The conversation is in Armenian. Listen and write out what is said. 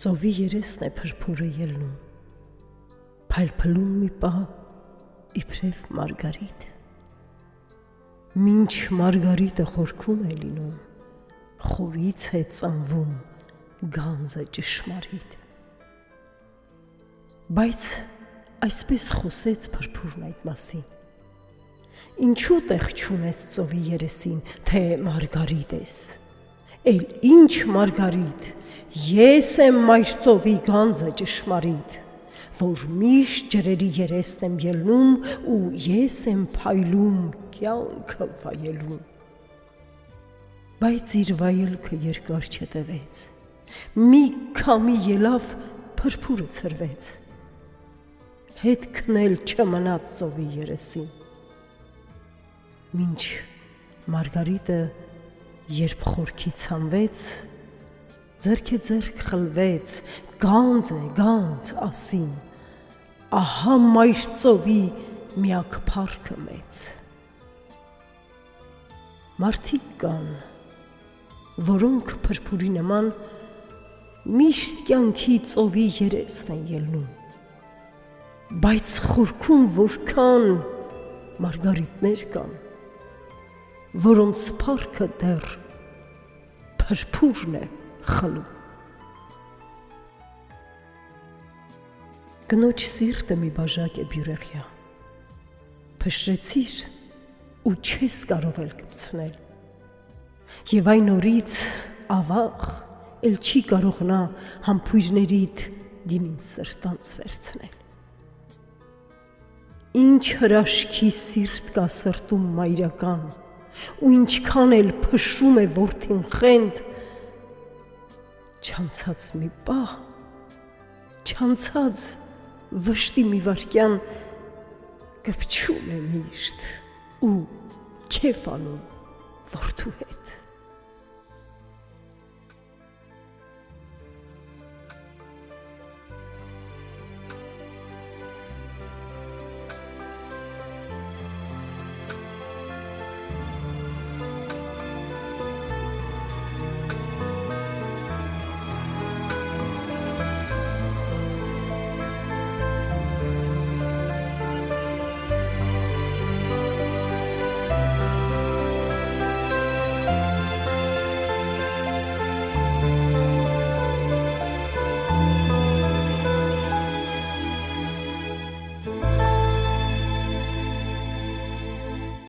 Ծովի երեսն է փրփուրը ելնում, փայլփլում մի պահ իբրև մարգարիտ, մինչ մարգարիտը խորքում է լինում, խորից է ծնվում գանձը ճշմարիտ։ Բայց այսպես խոսեց փրփուրն այդ մասին, ինչու տեղ չունես ծովի երեսին, թե մարգարիտ ես, էլ ինչ մարգարիտ, ես եմ մայր ծովի գանձը ճշմարիտ, որ միշտ ջրերի երեսն եմ ելնում ու ես եմ փայլում կյանքը վայելում։ Բայց իր վայելքը երկար չտևեց, մի քամի ելավ փրփուրը ցրվեց, հետ քնել չմնաց ծովի երեսին, մինչ մարգարիտը երբ խորքից հանվեց, ձեռք է ձեռք խլվեց, գանձ է գանձ ասին, ահա մայր ծովի միակ փառքը մեծ։ Մարդիկ կան, որոնք փրփուրի նման միշտ կյանքի ծովի երեսն են ելնում, բայց խորքում որքան մարգարիտներ կան, որոնց փառքը դեռ փրփուրն է խլում։ Կնոջ սիրտը մի բաժակ է բյուրեղյա, փշրեցիր ու չես կարող էլ կպցնել, և այն օրից ավաղ էլ չի կարող նա համբույրներիդ գինին սրտանց վերցնել։ Ինչ հրաշքի սիրտ կա սրտում մայրական, ու ինչքան էլ փշրում է որդին խենդ, չանցած մի պահ, չանցած վշտի մի վայրկյան կպչում է միշտ ու քեֆ անում որդու հետ։